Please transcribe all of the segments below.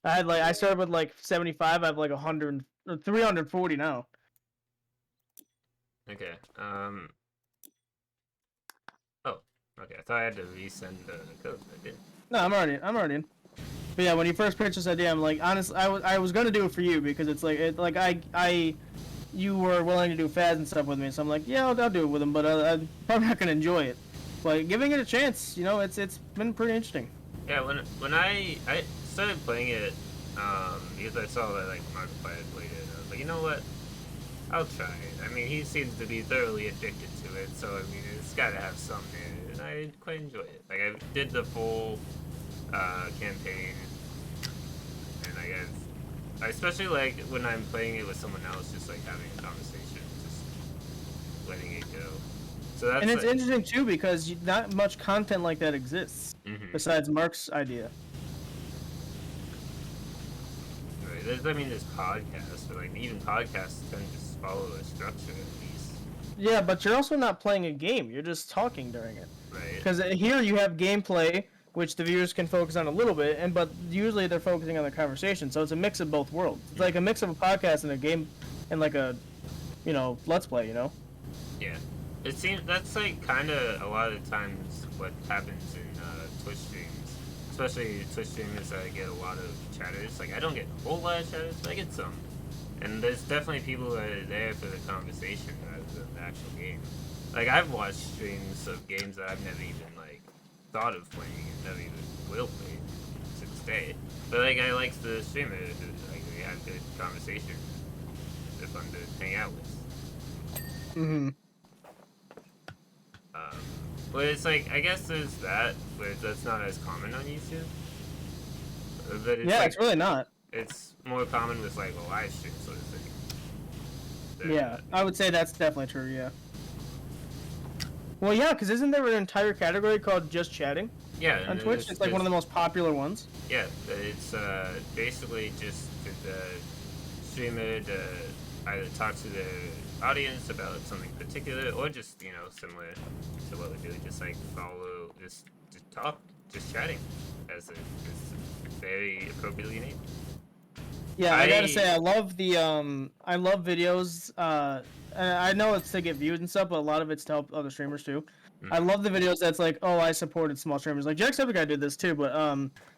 I started with like 75. I have like 100, 340 now. Okay. Oh. Okay. I thought I had to resend the code. I didn't. No, I'm already in. But yeah, when you first pitched this idea, I'm like, honestly, I was gonna do it for you because it's like you were willing to do fads and stuff with me, so I'm like, yeah, I'll do it with him, but I'm probably not gonna enjoy it. But giving it a chance, it's been pretty interesting. Yeah. When I started playing it, because I saw that like Markipliers played it, I was like, you know what? I'll try it. I mean, he seems to be thoroughly addicted to it, so I mean, it's got to have something in it, and I quite enjoy it. Like I did the full campaign, and I guess I especially like when I'm playing it with someone else, just like having a conversation, just letting it go. So that's And it's like, interesting too because not much content like that exists mm-hmm. besides Mark's idea. Right. I mean, there's podcasts, but like even podcasts tend to just follow a structure at least, Yeah, but you're also not playing a game. You're just talking during it. right? Because here you have gameplay, which the viewers can focus on a little bit, but usually they're focusing on the conversation. So it's a mix of both worlds. It's like a mix of a podcast and a game, and like a, let's play. Yeah. It seems that's like kind of a lot of times what happens in Twitch streams, especially Twitch streamers that get a lot of chatters. Like I don't get a whole lot of chatters, but I get some. And there's definitely people that are there for the conversation rather than the actual game. Like I've watched streams of games that I've never even like thought of playing and never even will play to this day. But like I like the streamer who like they have good conversation. They're fun to hang out with. Mm-hmm. Um, but it's like I guess there's that, but that's not as common on YouTube. But it's Yeah, like it's really not. it's more common with like a live stream sort of thing. Yeah, I would say that's definitely true. Yeah. Well, yeah, because isn't there an entire category called just chatting Yeah, on and Twitch? It's like one of the most popular ones. yeah, it's basically just the streamer to either talk to the audience about something particular or just similar to what we're doing, just like follow, just talk, just chatting, as it is very appropriately named. Yeah, I gotta say, I love videos. And I know it's to get viewed and stuff, but a lot of it's to help other streamers too. I Mhm. love the videos that's like, oh, I supported small streamers. Like Jacksepticeye did this too, but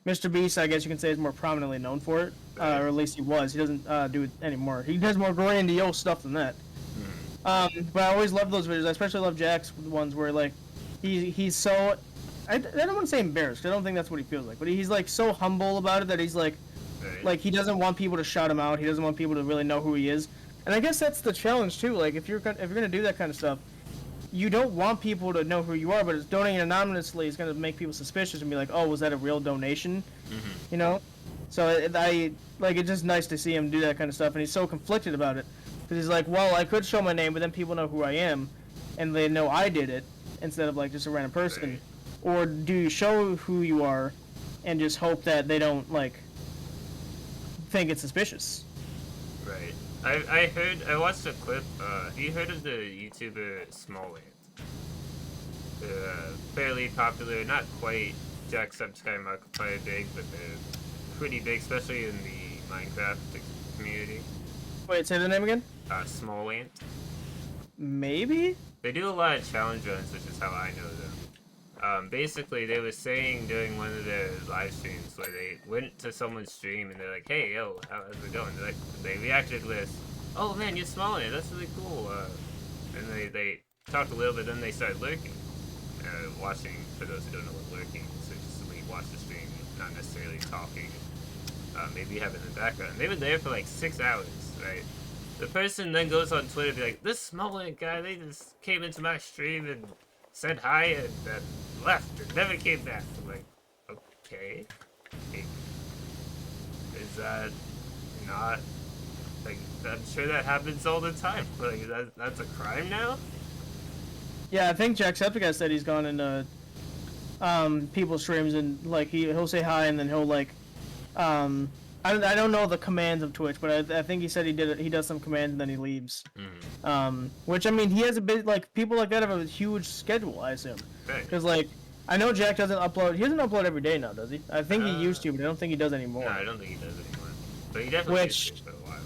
Mr. Beast, I guess you can say, is more prominently known for it, Right. or at least he was. He doesn't do it anymore. He does more grandiose stuff than that. Mhm. But I always love those videos. I especially love Jack's ones where like he's so I don't want to say embarrassed. I don't think that's what he feels like, but he's like so humble about it that he's Right. like he doesn't want people to shout him out. He doesn't want people to really know who he is. And I guess that's the challenge too. Like if you're gonna do that kind of stuff, you don't want people to know who you are. But it's donating anonymously is gonna make people suspicious and be like, oh, was that a real donation? Mhm. You know. So I like it's just nice to see him do that kind of stuff, and he's so conflicted about it because he's like, well, I could show my name, but then people know who I am, and they know I did it instead of like just a random person. Right. Or do you show who you are, and just hope that they don't like think it's suspicious? Right. I watched a clip. Have you heard of the YouTuber Smallland? Fairly popular, not quite Jacksepticeye Markiplier big, but they're pretty big, especially in the Minecraft community. Wait, say the name again. Smallland. Maybe. They do a lot of challenge runs, which is how I know them. Basically, they were saying during one of their live streams where they went to someone's stream and they're like, "Hey, yo, how's it going?" They reacted with, "Oh man, you're Smallland. That's really cool." And they talked a little bit, then they started lurking. Watching, for those who don't know what lurking is, so just somebody watch the stream, not necessarily talking, maybe have it in the background. They were there for like 6 hours, right? The person then goes on Twitter and be like, "This Smallland guy, they just came into my stream and said hi and then left and never came back." I'm like, okay. Is that not, like, I'm sure that happens all the time. Like, that's a crime now? Yeah, I think Jacksepticeye said he's gone into people's streams and like he'll say hi and then he'll like I don't know the commands of Twitch, but I think he said he does some commands and then he leaves. Mm-hmm. Which I mean he has a bit like people like that have a huge schedule, I assume, Right. because like I know Jack doesn't upload. He doesn't upload every day now, does he? I think he used to, but I don't think he does anymore. No, I don't think he does anymore. But he definitely used to for a while.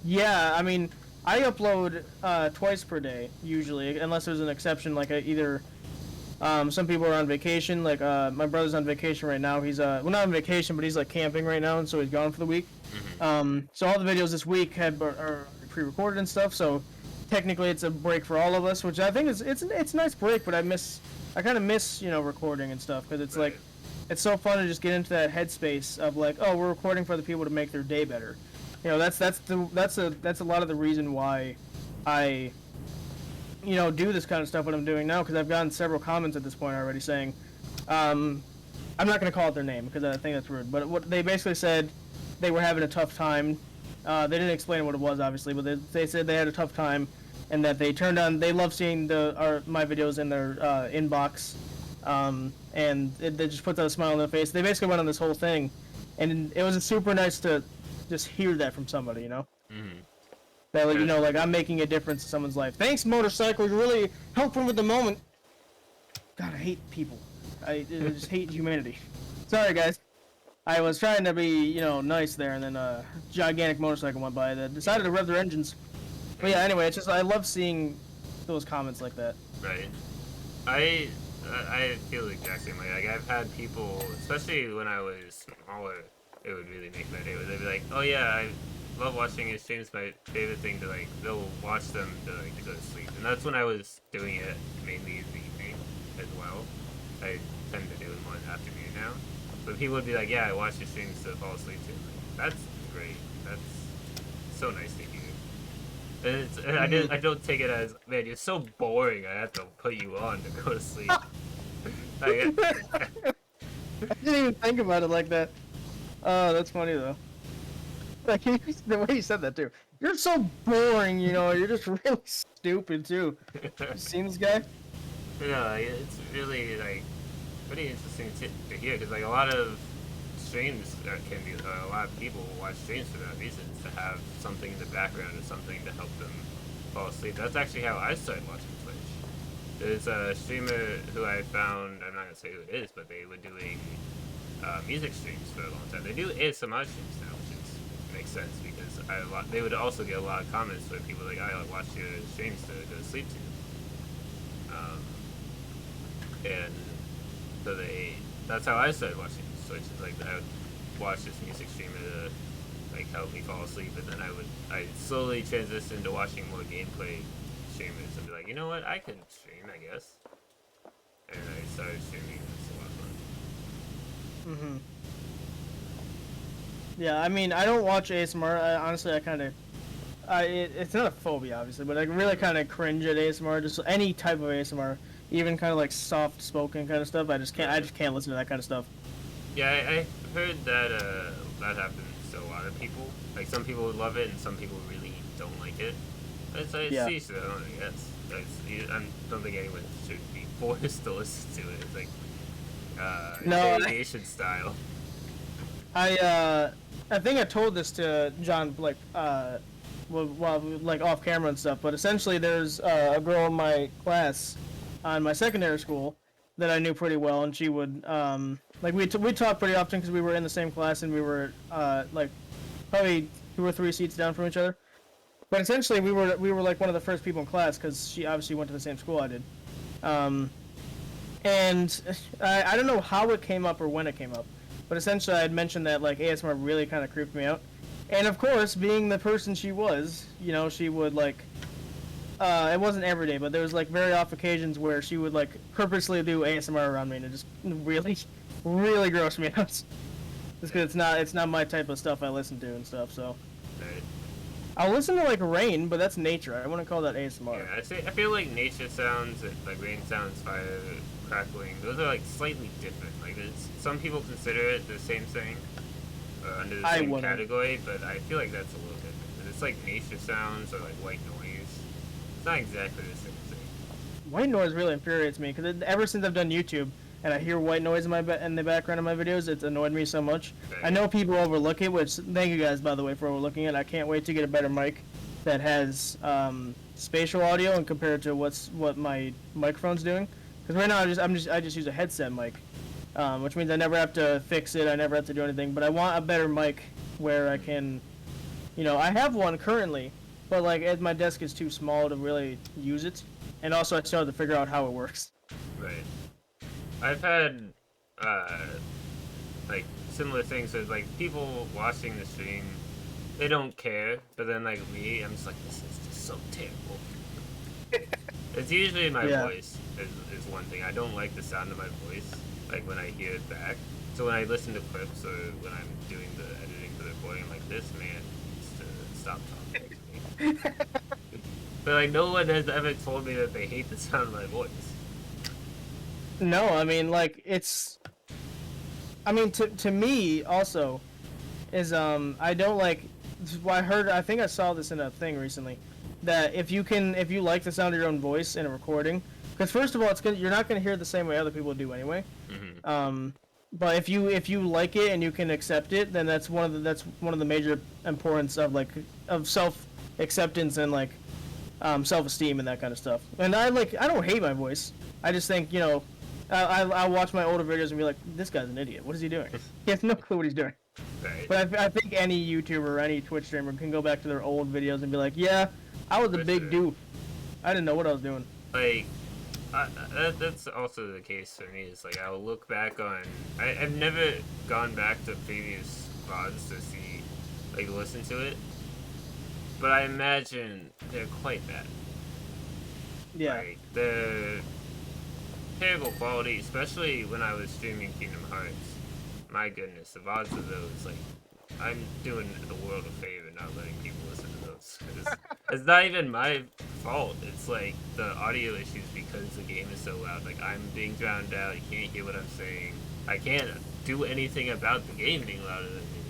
Yeah, I mean, I upload twice per day usually, unless there's an exception, like either some people are on vacation. Like my brother's on vacation right now. He's well, not on vacation, but he's like camping right now, and so he's gone for the week. So all the videos this week are pre-recorded and stuff. So technically, it's a break for all of us, which I think it's a nice break. But I kind of miss recording and stuff because it's like it's so fun to just get into that headspace of like, oh, we're recording for the people to make their day better. That's a lot of the reason why I do this kind of stuff what I'm doing now, because I've gotten several comments at this point already saying, I'm not going to call out their name because I think that's rude, but what they basically said, they were having a tough time. They didn't explain what it was, obviously, but they said they had a tough time, and that they love seeing my videos in their inbox, and they just put a smile on their face. They basically went on this whole thing, and it was super nice to just hear that from somebody, that like I'm making a difference in someone's life. Thanks, motorcycle. You're really helping with the moment. God, I hate people. I just hate humanity. Sorry, guys. I was trying to be, nice there, and then a gigantic motorcycle went by that decided to rev their engines. But yeah, anyway, it's just I love seeing those comments like that. Right. I feel the exact same way. Like I've had people, especially when I was smaller, it would really make my day. They'd be like, "Oh yeah, I love watching your streams. My favorite thing to like, they'll watch them to go to sleep." And that's when I was doing it mainly in the evening as well. I tend to do it more in the afternoon now. But people would be like, "Yeah, I watch your streams to fall asleep too." Like, that's great. That's so nice to hear. I don't take it as, man, you're so boring. I have to put you on to go to sleep. I didn't even think about it like that. Oh, that's funny though. Like the way you said that too. You're so boring, You're just really stupid too. You seen this guy? No, it's really like pretty interesting to hear because like a lot of streams can be a lot of people watch streams for that reason, to have something in the background or something to help them fall asleep. That's actually how I started watching Twitch. There's a streamer who I found, I'm not gonna say who it is, but they were doing music streams for a long time. They do ASMR streams now, which makes sense because they would also get a lot of comments where people are like, I watch your streams to go to sleep to. And so that's how I started watching Twitch. Is like I would watch this music streamer to like help me fall asleep, and then I slowly transitioned to watching more gameplay streamers and be like, you know what, I can stream, I guess. And I started streaming. It's a lot of fun. Yeah, I mean, I don't watch ASMR. Honestly, it's not a phobia, obviously, but I really kind of cringe at ASMR. Just any type of ASMR, even kind of like soft-spoken kind of stuff. I just can't listen to that kind of stuff. Yeah, I heard that that happens to a lot of people. Like some people would love it, and some people really don't like it. It's each their own, I guess. I don't think anyone should be forced to listen to it. It's like interrogation style. I think I told this to John, like, like off camera and stuff. But essentially, there's a girl in my class on my secondary school that I knew pretty well, and she would like we talked pretty often because we were in the same class, and we were like probably 2 or 3 seats down from each other. But essentially, we were like one of the first people in class because she obviously went to the same school I did. And I don't know how it came up or when it came up. But essentially, I had mentioned that like ASMR really kind of creeped me out, and of course, being the person she was, she would like, it wasn't every day, but there was like very off occasions where she would like purposely do ASMR around me, and it just really, really grossed me out. Just because it's not my type of stuff I listen to and stuff. So Right. I'll listen to like rain, but that's nature. I wouldn't call that ASMR. Yeah, I feel like nature sounds, like rain sounds, fire, crackling, those are like slightly different. Like some people consider it the same thing, under the same category, but I feel like that's a little different. It's like nature sounds or like white noise. It's not exactly the same thing. White noise really infuriates me because ever since I've done YouTube and I hear white noise in the background of my videos, it's annoyed me so much. Right. I know people overlook it, which thank you guys by the way for overlooking it. I can't wait to get a better mic that has spatial audio and compare it to what my microphone's doing. Because right now I just use a headset mic, which means I never have to fix it. I never have to do anything. But I want a better mic where I can, I have one currently, but like my desk is too small to really use it, and also I still have to figure out how it works. Right. I've had like similar things with like people watching the stream, they don't care, but then like me, I'm just like, this is just so terrible. It's usually my voice is one thing. I don't like the sound of my voice, like when I hear it back. So when I listen to clips or when I'm doing the editing for the recording, I'm like, this man needs to stop talking to me. But like no one has ever told me that they hate the sound of my voice. No, I mean like to me also is I don't like. I think I saw this in a thing recently, that if you like the sound of your own voice in a recording, because first of all, you're not gonna hear it the same way other people do anyway. Mm-hmm. But if you like it and you can accept it, then that's one of the major importance of self acceptance and like self esteem and that kind of stuff. And I don't hate my voice. I just think I'll watch my older videos and be like, this guy's an idiot. What is he doing? He has no clue what he's doing. Right. But I think any YouTuber or any Twitch streamer can go back to their old videos and be like, yeah, I was a big dude. I didn't know what I was doing. Like, that's also the case for me. It's like I'll look back on. I've never gone back to previous VODs to see, like, listen to it. But I imagine they're quite bad. Yeah. Like, they're terrible quality, especially when I was streaming Kingdom Hearts. My goodness, the VODs of those, like, I'm doing the world a favor not letting people listen to those. It's not even my fault. It's like the audio issues because the game is so loud. Like, I'm being drowned out. You can't hear what I'm saying. I can't do anything about the game being louder than me.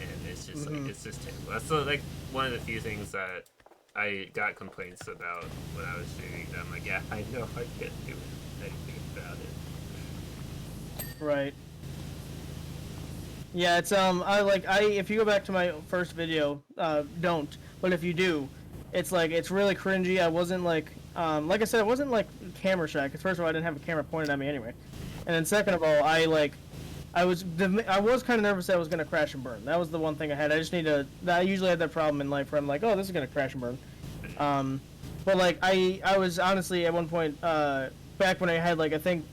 And it's just like, it's just terrible. That's like one of the few things that I got complaints about when I was streaming. That I'm like, yeah, I know I can't do anything about it. Right. Yeah, it's if you go back to my first video, don't. But if you do, it's really cringy. I wasn't like I said, I wasn't like camera shy. Cause first of all, I didn't have a camera pointed at me anyway, and then second of all, I was kind of nervous that I was gonna crash and burn. That was the one thing I had. I usually had that problem in life where I'm like, oh, this is gonna crash and burn. But like I was honestly at one point back when I had I think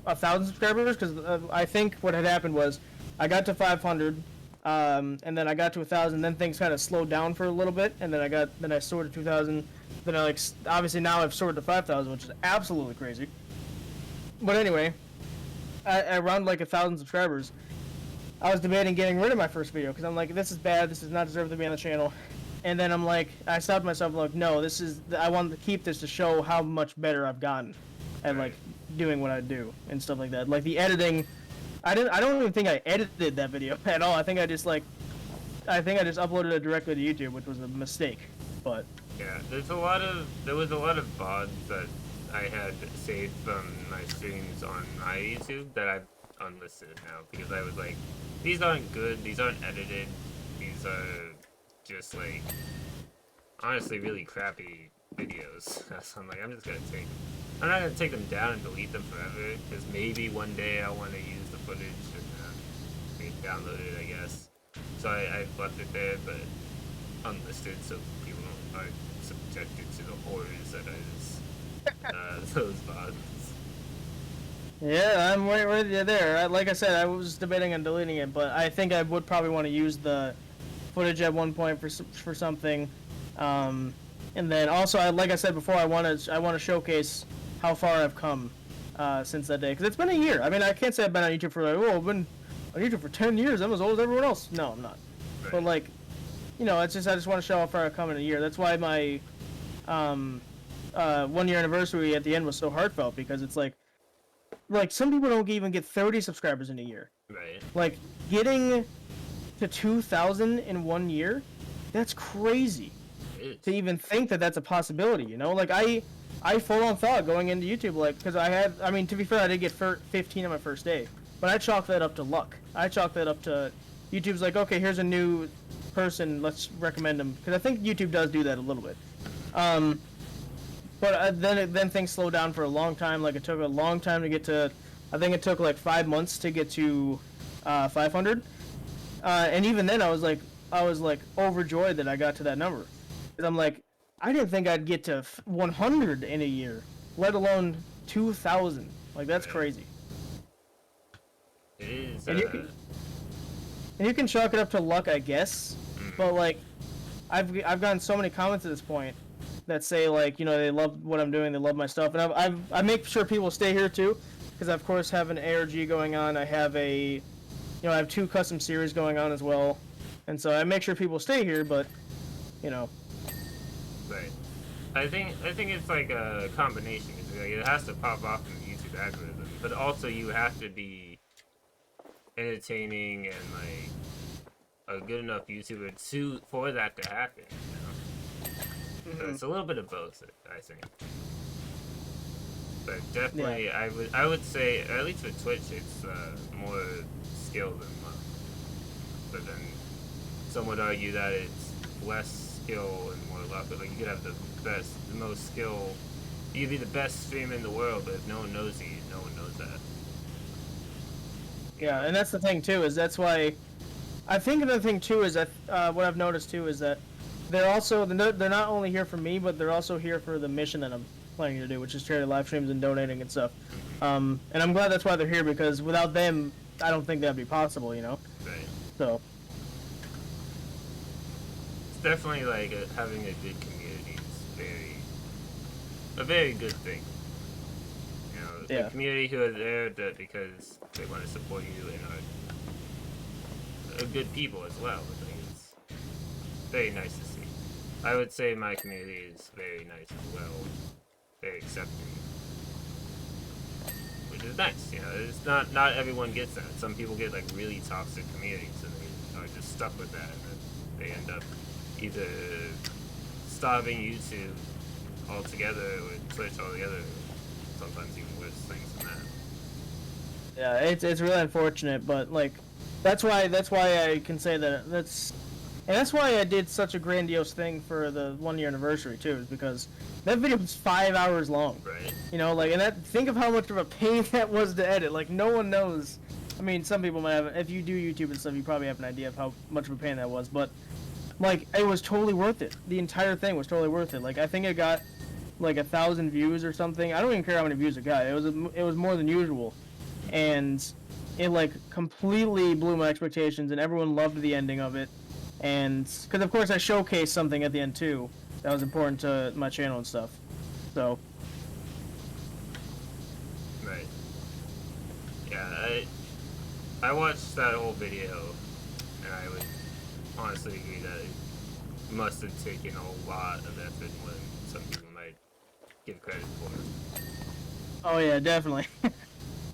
1,000 subscribers, because I think what had happened was I got to 500, and then I got to 1,000. Then things kind of slowed down for a little bit, and then I soared to 2,000. Then obviously now I've soared to 5,000, which is absolutely crazy. But anyway, around 1,000 subscribers, I was debating getting rid of my first video because I'm like, this is bad. This does not deserve to be on the channel. And then I'm like, I stopped myself. I'm like, no, I want to keep this to show how much better I've gotten at doing what I do and stuff like that. Like the editing. I don't even think I edited that video at all. I think I just uploaded it directly to YouTube, which was a mistake. But yeah, there was a lot of VODs that I had saved from my streams on my YouTube that I've unlisted now because I was like, these aren't good, these aren't edited, these are just honestly really crappy videos. So I'm like, I'm not gonna take them down and delete them forever, because maybe one day I want to use the footage and download it, I guess. So I left it there, but unlisted, so people aren't subjected to the horrors that is those VODs. Yeah, I'm right with you there. Like I said, I was debating on deleting it, but I think I would probably want to use the footage at one point for something. And then also, like I said before, I want to showcase how far I've come since that day, because it's been a year. I mean, I can't say I've been on YouTube for I've been on YouTube for 10 years. I'm as old as everyone else. No, I'm not. Right. But I just want to show how far I've come in a year. That's why my 1 year anniversary at the end was so heartfelt, because it's like some people don't even get 30 subscribers in a year. Right. Like getting to 2,000 in 1 year, that's crazy. To even think that that's a possibility, I full on thought going into YouTube, because to be fair, I did get 15 on my first day, but I chalked that up to luck. I chalked that up to YouTube's like, okay, here's a new person, let's recommend them, because I think YouTube does do that a little bit. But then things slowed down for a long time. Like it took a long time to get to. I think it took like 5 months to get to 500. And even then, I was like overjoyed that I got to that number. Cause I'm like, I didn't think I'd get to 100 in a year, let alone 2,000. Like that's crazy. It is. And you can chalk it up to luck, I guess. But like, I've gotten so many comments at this point that say like, you know, they love what I'm doing, they love my stuff, and I make sure people stay here too, because I of course have an ARG going on. I have I have 2 custom series going on as well, and so I make sure people stay here. But, you know. Right. I think it's like a combination. Like it has to pop off in the YouTube algorithm, but also you have to be entertaining and like a good enough YouTuber for that to happen. You know? So it's a little bit of both, I think. But definitely, yeah. I would say, at least with Twitch, it's more skill than luck. But then some would argue that it's less skill and more luck. But like you could have the most skill. You could be the best streamer in the world, but if no one knows you, no one knows that. Yeah, and that's the thing too. Is that's why. I think another thing too is that what I've noticed too is that they're not only here for me, but they're also here for the mission that I'm planning to do, which is charity live streams and donating and stuff. And I'm glad that's why they're here, because without them, I don't think that'd be possible, you know. Right. So. It's definitely like having a good community is a very good thing. You know, the community who are there because they want to support you and are good people as well. I think it's very nice to see. I would say my community is very nice as well, very accepting, which is nice. You know, it's not everyone gets that. Some people get like really toxic communities and they are just stuck with that, and then they end up either starving YouTube altogether or Twitch altogether. Sometimes even worse things than that. Yeah, it's really unfortunate, but like. That's why I can say that's why I did such a grandiose thing for the 1 year anniversary too, is because that video was 5 hours long. Right. You know, like, and think of how much of a pain that was to edit. Like, no one knows. I mean, some people might have. If you do YouTube and stuff, you probably have an idea of how much of a pain that was. But like, it was totally worth it. The entire thing was totally worth it. Like, I think it got like 1,000 views or something. I don't even care how many views it got. It was more than usual, and it like completely blew my expectations, and everyone loved the ending of it. And because of course I showcased something at the end too that was important to my channel and stuff. So. Right. Yeah, I watched that whole video, and I would honestly agree that it must have taken a lot of effort more than some people might give credit for. Oh yeah, definitely.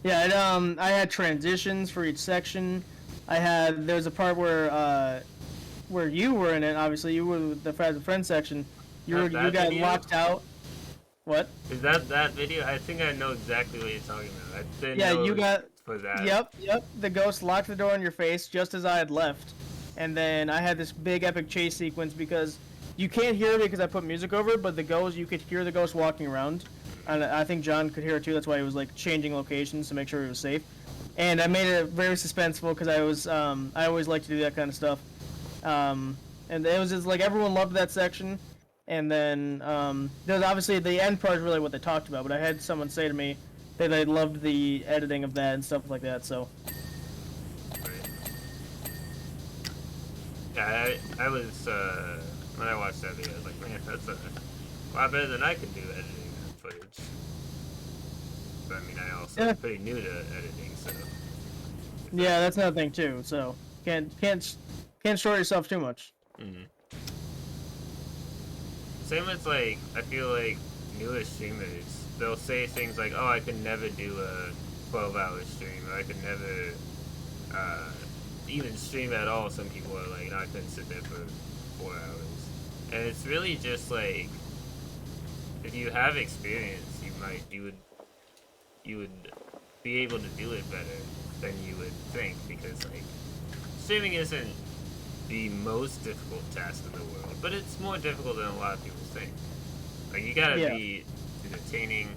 Yeah, I had transitions for each section. There was a part where you were in it. Obviously, you were with the Friends section. You got video? Locked out. What? Is that video? I think I know exactly what you're talking about. I didn't know you got. For that. Yep. The ghost locked the door in your face just as I had left, and then I had this big epic chase sequence because you can't hear it because I put music over it, but you could hear the ghost walking around. And I think John could hear it too. That's why he was like changing locations to make sure he was safe. And I made it very suspenseful because I always like to do that kind of stuff. And it was just like everyone loved that section. And then there was obviously the end part is really what they talked about. But I had someone say to me that they loved the editing of that and stuff like that. So. Yeah, I was when I watched that video, I was like, man, that's a lot better than I could do editing footage. But I mean, I also am pretty new to editing, so. Yeah, that's another thing too. So can't short yourself too much. Mm-hmm. Same with like, I feel like newer streamers, they'll say things like, "Oh, I could never do a 12-hour stream," or "I could never even stream at all." Some people are like, "No, I couldn't sit there for 4 hours," and it's really just like, if you have experience, you would be able to do it better than you would think, because like streaming isn't the most difficult task in the world, but it's more difficult than a lot of people think. Like, you gotta Yeah. be entertaining.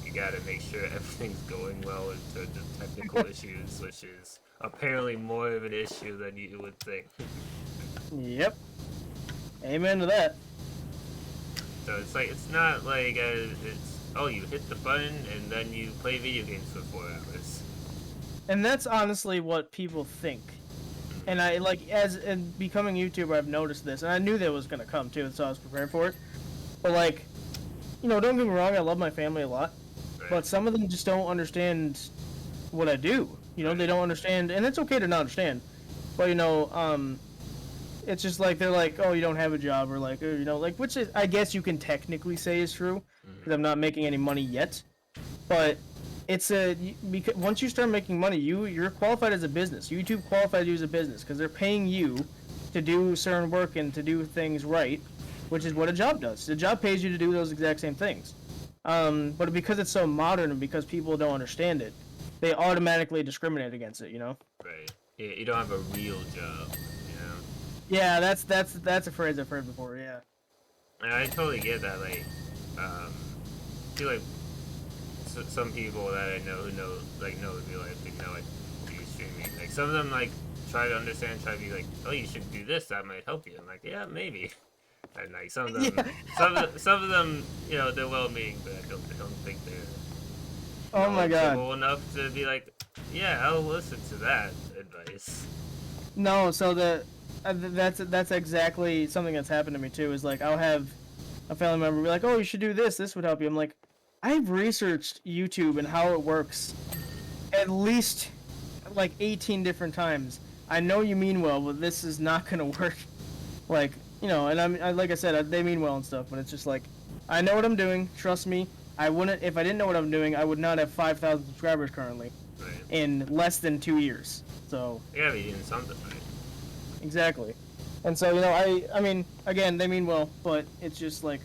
You gotta make sure everything's going well in terms of technical issues, which is apparently more of an issue than you would think. Yep. Amen to that. So it's like, it's not like it's, oh, you hit the button and then you play video games for 4 hours. And that's honestly what people think. And I like, as in becoming a YouTuber, I've noticed this, and I knew that was gonna come too, so I was prepared for it. But like, you know, don't get me wrong, I love my family a lot, Right. but some of them just don't understand what I do. You know, they don't understand, and it's okay to not understand. But you know, it's just like they're like, oh, you don't have a job, or like, you know, like, which is, I guess you can technically say is true, because I'm not making any money yet. But it's because once you start making money, you're qualified as a business. YouTube qualifies you as a business because they're paying you to do certain work and to do things right, which is what a job does. The job pays you to do those exact same things. But because it's so modern and because people don't understand it, they automatically discriminate against it. You know? Right. Yeah, you don't have a real job, you know? Yeah, that's a phrase I've heard before. Yeah. And I totally get that, like, I feel like some people that I know who know in real life, they know I do streaming. Like, some of them, like, try to understand, try to be like, oh, you should do this, that might help you. I'm like, yeah, maybe. And, like, some of them, some of them, you know, they're well-meaning, but I don't think they're Oh my god. knowledgeable enough to be like, yeah, I'll listen to that advice. No, so that's exactly something that's happened to me too. Is like I'll have a family member be like, "Oh, you should do this. This would help you." I'm like, I've researched YouTube and how it works at least like 18 different times. I know you mean well, but this is not gonna work. Like, you know, and like I said, they mean well and stuff, but it's just like, I know what I'm doing. Trust me. I wouldn't if I didn't know what I'm doing. I would not have 5,000 subscribers currently Right. in less than 2 years. So. You gotta be doing something, right? Exactly. And so, you know, I mean, again, they mean well, but it's just like,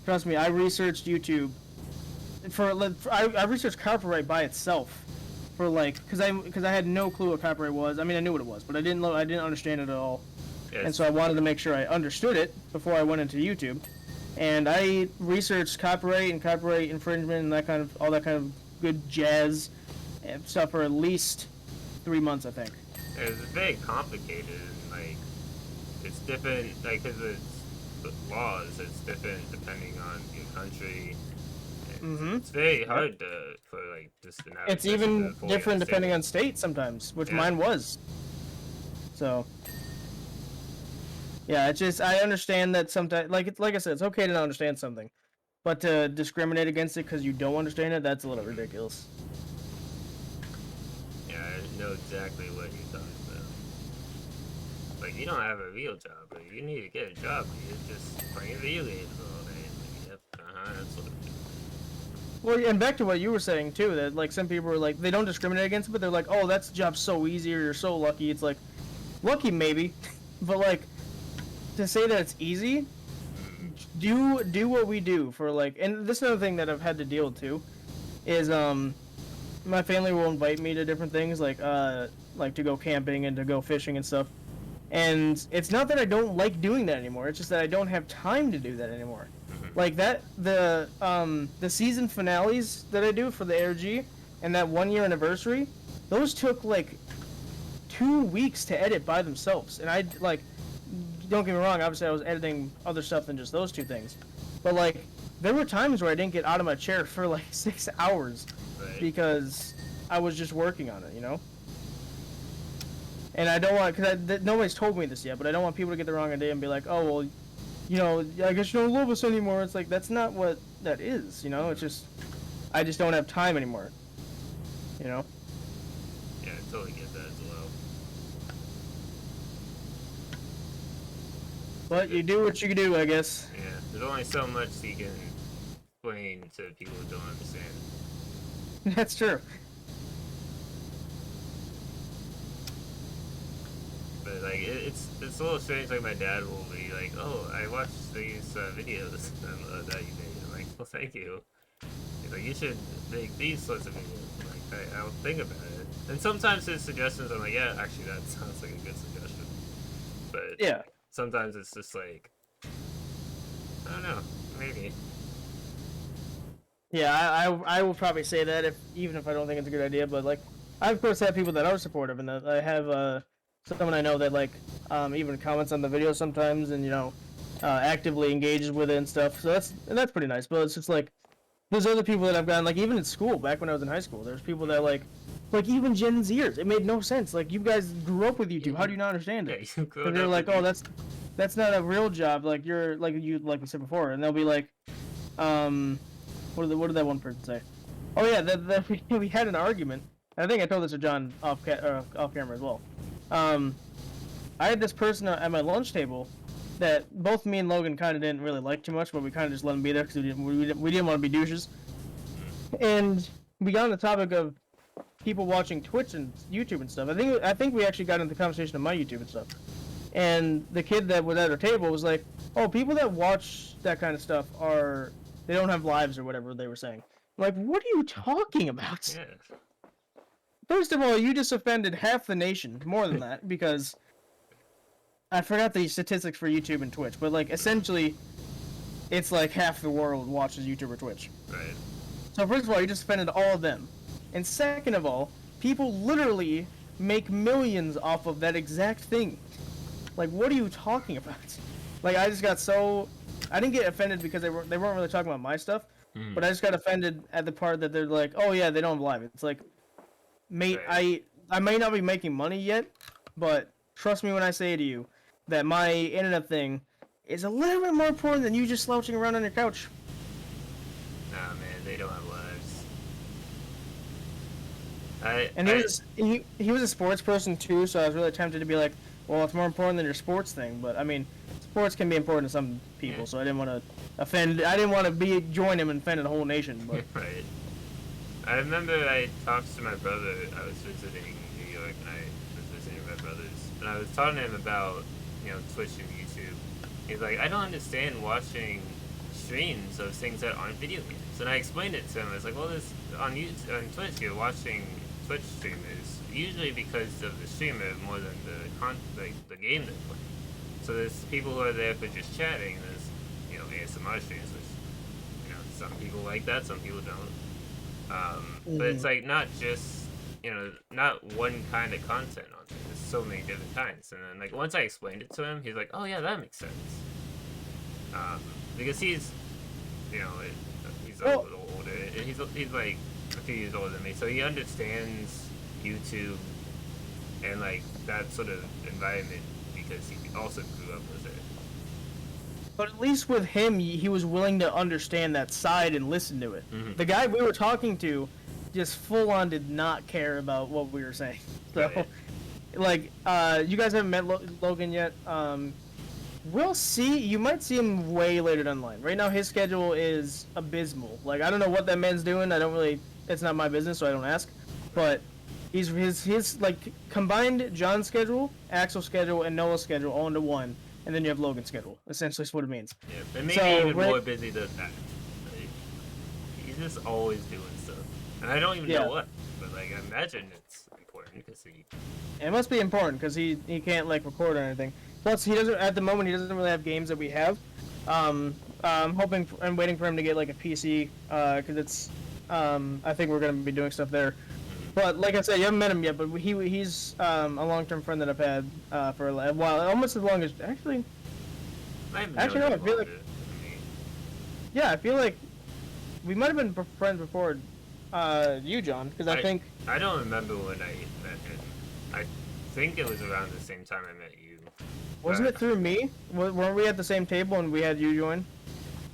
trust me, I researched YouTube I researched copyright by itself for like, because I had no clue what copyright was. I mean, I knew what it was, but I didn't understand it at all. Yes. And so I wanted to make sure I understood it before I went into YouTube. And I researched copyright and copyright infringement and all that kind of good jazz and stuff for at least 3 months, I think. It's very complicated, and, like, it's different, like, because it's the laws, it's different depending on your country. It's very hard for, like, just an average It's even person to different depending understand on state sometimes, which Yeah. mine was. So, yeah, it's just, I understand that sometimes, like I said, it's okay to not understand something, but to discriminate against it because you don't understand it, that's a little ridiculous. Yeah, I know exactly what you're talking about. Like, you don't have a real job, but you need to get a job. You're just playing video games all day. Like, yep, that's what it is. Well, and back to what you were saying too, that like some people are like, they don't discriminate against it, but they're like, oh, that job's so easy, or you're so lucky. It's like, lucky maybe, but like, to say that it's easy, do what we do for like, and this is another thing that I've had to deal with too, is my family will invite me to different things like to go camping and to go fishing and stuff, and it's not that I don't like doing that anymore. It's just that I don't have time to do that anymore. Like that, the season finales that I do for the ARG and that 1 year anniversary, those took like 2 weeks to edit by themselves, and I like. Don't get me wrong, obviously I was editing other stuff than just those two things. But like, there were times where I didn't get out of my chair for like 6 hours Right. because I was just working on it, you know? And I don't want, because nobody's told me this yet, but I don't want people to get the wrong idea and be like, oh, well, you know, I guess you don't love us anymore. It's like, that's not what that is, you know? It's just, I just don't have time anymore, you know? Yeah, I totally get that as well. But you do what you can do, I guess. Yeah, there's only so much you can explain to people who don't understand. That's true. But like, it's a little strange. Like, my dad will be like, "Oh, I watched these videos that you made." I'm like, "Well, thank you." He's like, "You should make these sorts of videos." I'm like, I'll think about it. And sometimes his suggestions, I'm like, "Yeah, actually, that sounds like a good suggestion." But Yeah. sometimes it's just like, I don't know, maybe. Yeah, I will probably say that even if I don't think it's a good idea, but like I of course have people that are supportive, and that I have someone I know that like even comments on the video sometimes, and actively engages with it and stuff. So that's pretty nice. But it's just like there's other people that I've gotten like even in school back when I was in high school. There's people that like even Gen Zers. It made no sense. Like you guys grew up with YouTube. How do you not understand it? Yeah, you grew And they're up like, with oh, YouTube. that's not a real job. Like you're like we said before, and they'll be like, what did that one person say? Oh yeah, we had an argument. And I think I told this to John off camera as well. Um, I had this person at my lunch table that both me and Logan kind of didn't really like too much, but we kind of just let him be there because we didn't want to be douches. And we got on the topic of people watching Twitch and YouTube and stuff. I think we actually got into the conversation of my YouTube and stuff. And the kid that was at our table was like, "Oh, people that watch that kind of stuff they don't have lives or whatever they were saying." I'm like, what are you talking about? Yeah. First of all, you just offended half the nation, more than that, because I forgot the statistics for YouTube and Twitch, but like essentially, it's like half the world watches YouTube or Twitch. Right. So first of all, you just offended all of them, and second of all, people literally make millions off of that exact thing. Like, what are you talking about? Like, I just got so I didn't get offended because they weren't really talking about my stuff, but I just got offended at the part that they're like, oh yeah, they don't have live. It's like, mate, Right. I may not be making money yet, but trust me when I say to you that my internet thing is a little bit more important than you just slouching around on your couch. Nah, man, they don't have lives. And he was a sports person too, so I was really tempted to be like, well, it's more important than your sports thing. But I mean, sports can be important to some people, Yeah. so I didn't want to offend. I didn't want to join him and offend a whole nation. But Right. I remember I talked to my brother. I was visiting New York, and I was visiting my brothers, and I was talking to him about Twitch and YouTube. He's like, I don't understand watching streams of things that aren't video games. And I explained it to him. I was like, well, this on YouTube, on Twitch, you're watching Twitch streamers usually because of the streamer more than the game they're playing. So there's people who are there for just chatting. There's ASMR streams, which some people like that, some people don't. But it's like not just not one kind of content on there. There's so many different kinds. And then like once I explained it to him, he's like, oh yeah, that makes sense. Because he's a little older. He's like a few years older than me, so he understands YouTube and like that sort of environment because he also grew up with it. But at least with him, he was willing to understand that side and listen to it. Mm-hmm. The guy we were talking to just full on did not care about what we were saying. So, Right. like, you guys haven't met Logan yet. We'll see. You might see him way later down the line. Right now, his schedule is abysmal. Like, I don't know what that man's doing. It's not my business, so I don't ask. But his like combined John's schedule, Axel's schedule, and Noah's schedule all into one. And then you have Logan's schedule. Essentially, is what it means. Yeah, and maybe even more busy than that. Like, he's just always doing stuff, and I don't even know what. But like, I imagine it's important because he. It must be important because he can't like record or anything. Plus, he doesn't at the moment. He doesn't really have games that we have. I'm waiting for him to get like a PC because it's. I think we're gonna be doing stuff there. But like I said, you haven't met him yet. But he's a long-term friend that I've had for a while, almost as long as actually. I No, I feel like. Yeah, I feel like we might have been friends before you, John, because I think. I don't remember when I met him. I think it was around the same time I met you. Wasn't it through me? Weren't we at the same table and we had you join?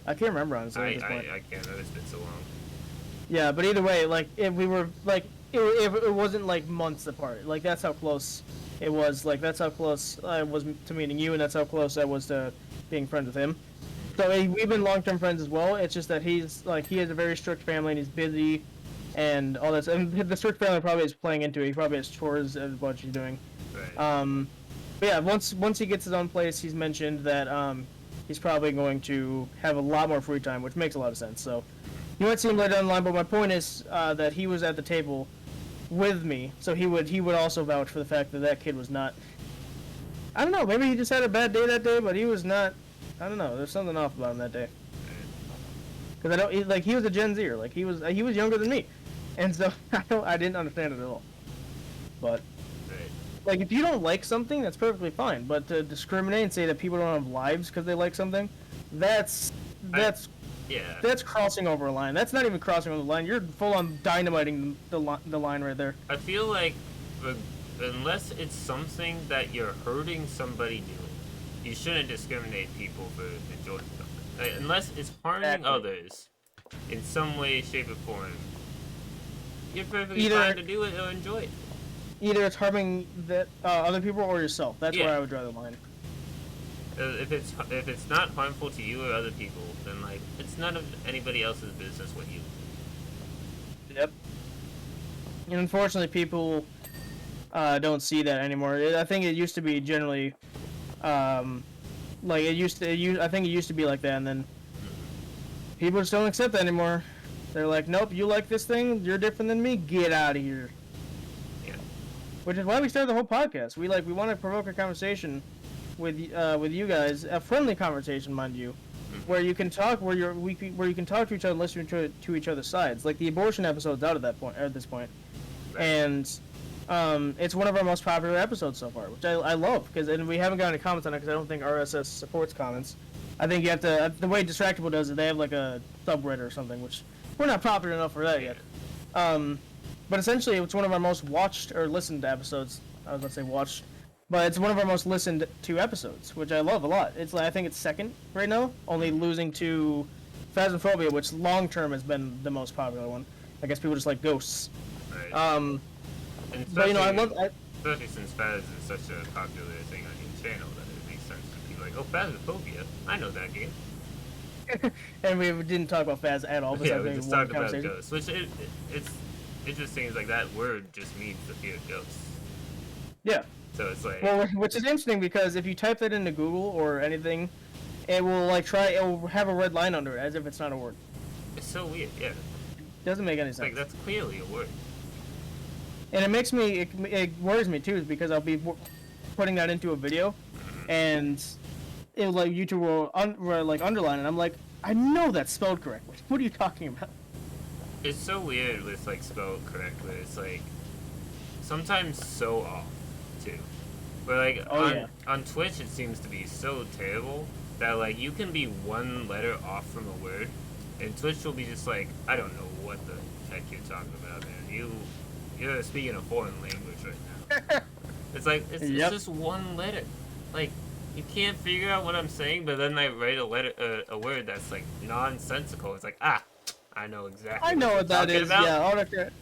I can't remember honestly. I can't remember. It's been so long. Yeah, but either way, like if we were like. It wasn't like months apart. Like that's how close it was. Like that's how close I was to meeting you, and that's how close I was to being friends with him. So we've been long-term friends as well. It's just that he has a very strict family and he's busy, and all that. And the strict family probably is playing into it. He probably has chores as what he's doing. Right. But yeah, once he gets his own place, he's mentioned that he's probably going to have a lot more free time, which makes a lot of sense. So you might see him later down the line. But my point is that he was at the table with me, so he would also vouch for the fact that kid was not. I don't know. Maybe he just had a bad day that day, but he was not. I don't know. There's something off about him that day. because I don't like he was a Gen Zer, like he was younger than me, and so I didn't understand it at all. But like if you don't like something, that's perfectly fine. But to discriminate and say that people don't have lives because they like something, that's crossing over a line. That's not even crossing over the line. You're full on dynamiting the line right there. I feel like unless it's something that you're hurting somebody doing, you shouldn't discriminate people for enjoying something. Like, unless it's harming others in some way, shape, or form, you're perfectly fine to do it or enjoy it. Either it's harming other people or yourself. That's where I would draw the line. If it's not harmful to you or other people, then like it's none of anybody else's business what you do. Yep. And unfortunately, people don't see that anymore. I think it used to be generally, like I think it used to be like that, and then people just don't accept that anymore. They're like, nope, you like this thing, you're different than me, get out of here. Yeah. Which is why we started the whole podcast. We want to provoke a conversation with you guys, a friendly conversation, mind you, where you can talk, where you can talk to each other, and listen to each other's sides. Like the abortion episode's out at this point, and it's one of our most popular episodes so far, which I love and we haven't gotten any comments on it because I don't think RSS supports comments. I think you have to the way Distractable does it, they have like a subreddit or something, which we're not popular enough for that yet. But essentially, it's one of our most watched or listened to episodes. I was about to say watched. But it's one of our most listened to episodes, which I love a lot. It's like I think it's second right now, only losing to Phasmophobia, which long term has been the most popular one. I guess people just like ghosts. Right. But you know, especially since Phas is such a popular thing on your channel that it makes sense to be like, oh, Phasmophobia, I know that game. And we didn't talk about Phas at all. Yeah, we just talked about ghosts, which it's interesting. Is like that word just means the fear of ghosts. Yeah. So it's like, well, which is interesting because if you type that into Google or anything, it will it will have a red line under it as if it's not a word. It's so weird, yeah. Doesn't make any sense. Like that's clearly a word. And it makes me, it worries me too, because I'll be putting that into a video, and it will like YouTube will underline it. I'm like, I know that's spelled correctly. What are you talking about? It's so weird with like spelled correctly. It's like sometimes so off too. But like on Twitch, it seems to be so terrible that like you can be one letter off from a word, and Twitch will be just like, I don't know what the heck you're talking about, man. You're speaking a foreign language right now. It's like it's just one letter. Like you can't figure out what I'm saying, but then I write a word that's like nonsensical. It's like I know exactly. I know what that is. About. Yeah, autocorrect.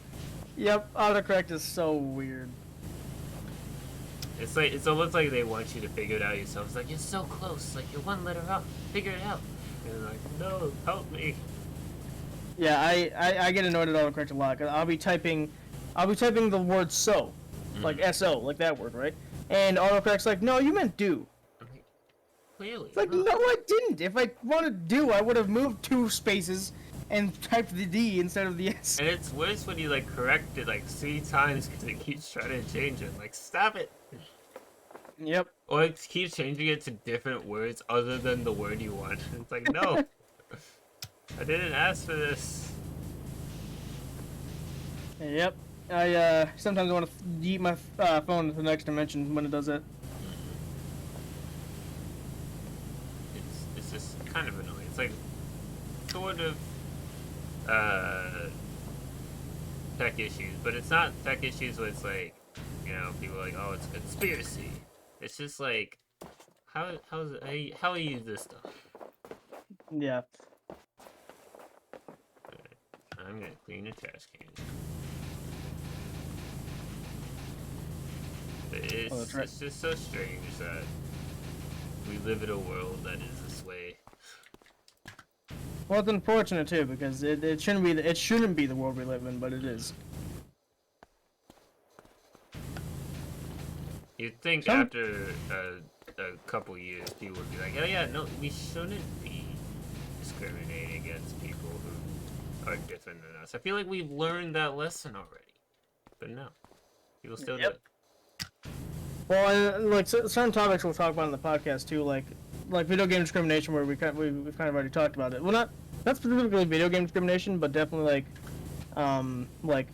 Yep, autocorrect is so weird. It's almost like they want you to figure it out yourself. It's like you're so close. Like you're one letter off. Figure it out. And they're like, no, help me. Yeah, I get annoyed at autocorrect a lot. Cause I'll be typing the word so, like SO, like that word, right? And autocorrect's like, no, you meant do. Clearly. It's like, no, I didn't. If I wanted do, I would have moved 2 spaces and typed the D instead of the S. And it's worse when you like correct it like 3 times because it keeps trying to change it. Like, stop it. Yep. Or it keeps changing it to different words other than the word you want. It's like, no. I didn't ask for this. Yep. I sometimes want to yeet my phone to the next dimension when it does that. It's just kind of annoying. It's like sort of tech issues, but it's not tech issues where it's like, you know, people are like, oh, it's a conspiracy. It's just like, how you use this stuff? Yeah. Right. I'm gonna clean the trash can. It's just so strange that we live in a world that is this way. Well, it's unfortunate too because it shouldn't be the world we live in, but it is. You'd think after a couple years, people would be like, oh yeah, no, we shouldn't be discriminating against people who are different than us. I feel like we've learned that lesson already, but no, people still do it. Well, like certain topics we'll talk about on the podcast too, like like video game discrimination, where we've kind of already talked about it. Well, not specifically video game discrimination, but definitely like.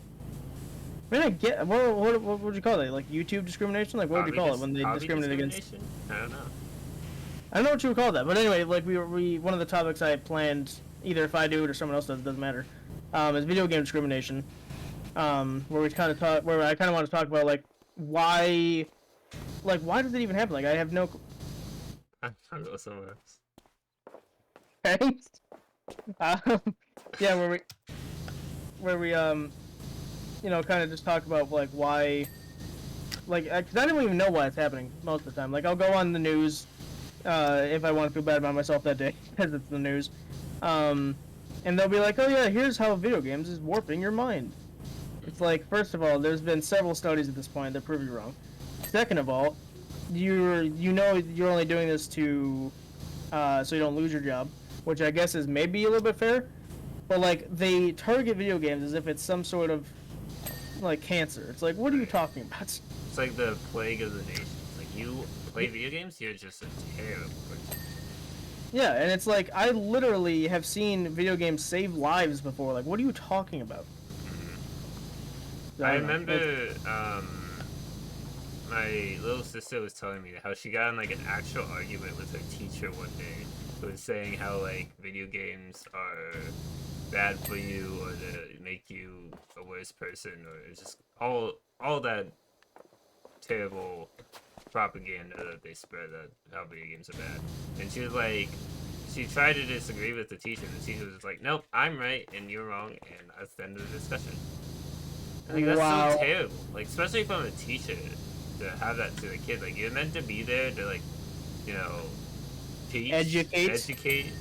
I mean, I get what would you call it? Like YouTube discrimination? Like what would you call it when they discriminate against? I don't know. I don't know what you would call that, but anyway, like we one of the topics I planned, either if I do it or someone else does, it doesn't matter, is video game discrimination. Where I kind of want to talk about like why does it even happen? Like I have no. I'm trying to go somewhere else. Okay. Yeah, where we you know, kind of just talk about like why, like, because I don't even know why it's happening most of the time. Like I'll go on the news if I want to feel bad about myself that day because it's the news, and they'll be like, oh yeah, here's how video games is warping your mind. It's like, first of all, there's been several studies at this point that prove you wrong. Second of all, you're only doing this to so you don't lose your job, which I guess is maybe a little bit fair, but like they target video games as if it's some sort of like cancer. It's like, what are you talking about? It's like the plague of the nation. Like you play video games, you're just a terrible person. Yeah, and it's like I literally have seen video games save lives before. Like, what are you talking about? I remember my little sister was telling me how she got in like an actual argument with her teacher one day, who was saying how like video games are bad for you or to make you a worse person, or just all that terrible propaganda that they spread that how video games are bad. And she was like, she tried to disagree with the teacher, and the teacher was like, nope, I'm right and you're wrong, and that's the end of the discussion. Like, that's so terrible. Like, especially from a teacher to have that to the kid. Like, you're meant to be there to, like, you know, teach, educate,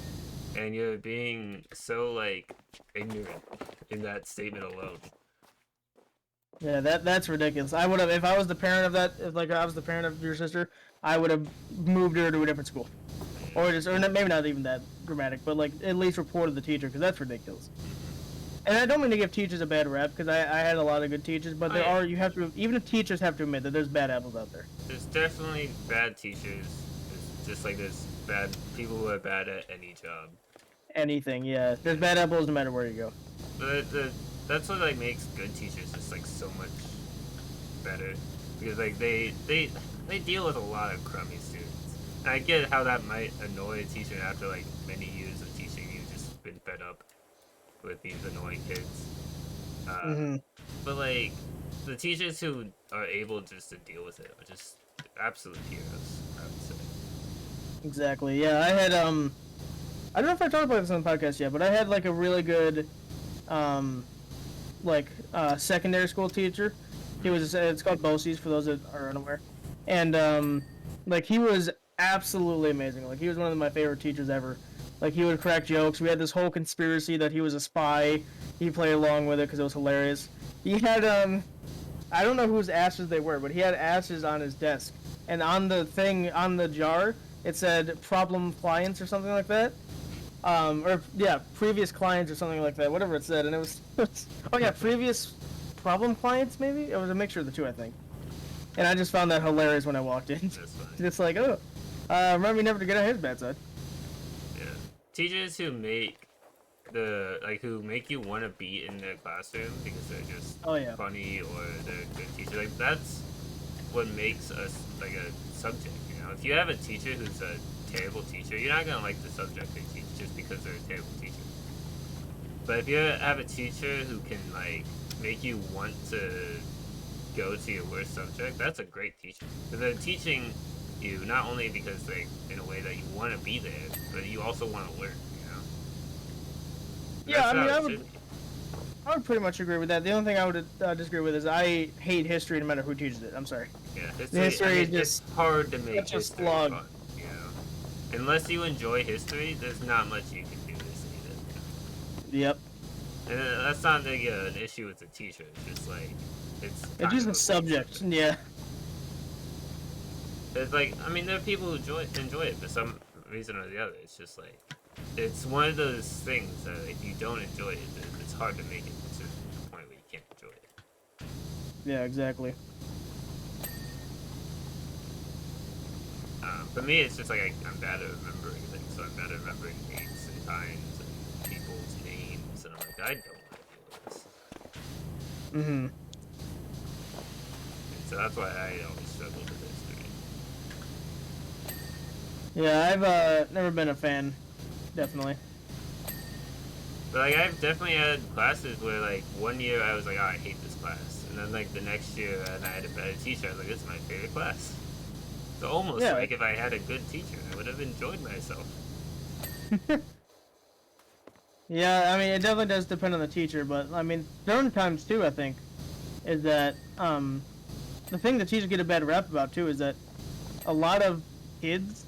and you're being so, like, ignorant in that statement alone. Yeah, that's ridiculous. I would have, if I was the parent of that, if like I was the parent of your sister, I would have moved her to a different school, or maybe not even that dramatic, but like at least reported the teacher, because that's ridiculous. And I don't mean to give teachers a bad rap, because I had a lot of good teachers, but you have to, even if teachers have to admit that there's bad apples out there. There's definitely bad teachers. There's just like there's bad people who are bad at any job. Anything, yeah. There's bad apples no matter where you go. But that's what like makes good teachers just like so much better, because like they deal with a lot of crummy students. And I get how that might annoy a teacher after like many years of teaching. You've just been fed up with these annoying kids. But like the teachers who are able just to deal with it are just absolute heroes, I would say. Exactly. Yeah, I had I don't know if I talked about this on the podcast yet, but I had like a really good secondary school teacher. He was it's called BOCES for those that are unaware, and like he was absolutely amazing. Like he was one of my favorite teachers ever. Like he would crack jokes. We had this whole conspiracy that he was a spy. He played along with it because it was hilarious. He had I don't know whose ashes they were, but he had ashes on his desk, and on the thing on the jar it said problem clients or something like that. Previous clients or something like that, whatever it said, and it was oh yeah, previous problem clients maybe? It was a mixture of the two, I think. And I just found that hilarious when I walked in. Just like, oh, remember me never to get on his bad side. Yeah. Teachers who make who make you want to be in their classroom because they're just funny or they're a good teacher, like that's what makes us like a subject, you know? If you have a teacher who's a terrible teacher, you're not gonna like the subject they teach just because they're a terrible teacher. But if you have a teacher who can like make you want to go to your worst subject, that's a great teacher. Because they're teaching you not only because they in a way that you want to be there, but you also want to learn, you know? Yeah, I mean, I would pretty much agree with that. The only thing I would disagree with is I hate history no matter who teaches it. I'm sorry. Yeah, history is just it's hard to make history fun. You know? Unless you enjoy history, there's not much you can do to save it. Yep. And that's not like an issue with the teacher. It's just like it's just a subject. Yeah. It's like, I mean, there are people who enjoy it for some reason or the other. It's just like it's one of those things that if you don't enjoy it, it's hard to make it to the point where you can't enjoy it. Yeah, exactly. For me, it's just like I'm bad at remembering things, so I'm bad at remembering dates and times and people's names, and I'm like, I don't want to deal with this. Mm-hmm. And so that's why I always struggle with history. Yeah, I've never been a fan, definitely. But like I've definitely had classes where like one year I was like, oh, I hate this class, and then like the next year and I had a better teacher, I was like, this is my favorite class. So almost Yeah. like if I had a good teacher, I would have enjoyed myself. Yeah, I mean, it definitely does depend on the teacher, but I mean, there are times too, I think, is that the thing that teachers get a bad rap about too is that a lot of kids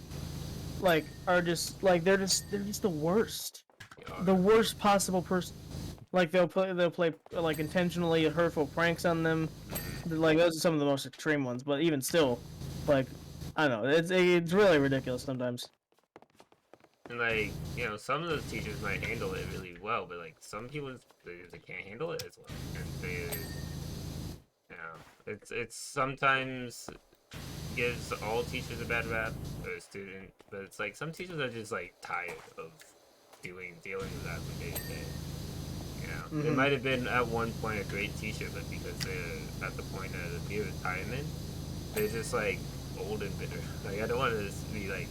like are just like they're just the worst, the worst possible person. Like they'll play like intentionally hurtful pranks on them. Like those are some of the most extreme ones, but even still, like I don't know, it's really ridiculous sometimes. And like, you know, some of those teachers might handle it really well, but like some people they can't handle it as well. And they you know, it's sometimes gives all teachers a bad rap or a student, but it's like some teachers are just like tired of dealing with that from day to day. You know, they might have been at one point a great teacher, but because they're at the point of near retirement, they're just like old and bitter. Like I don't want to be like,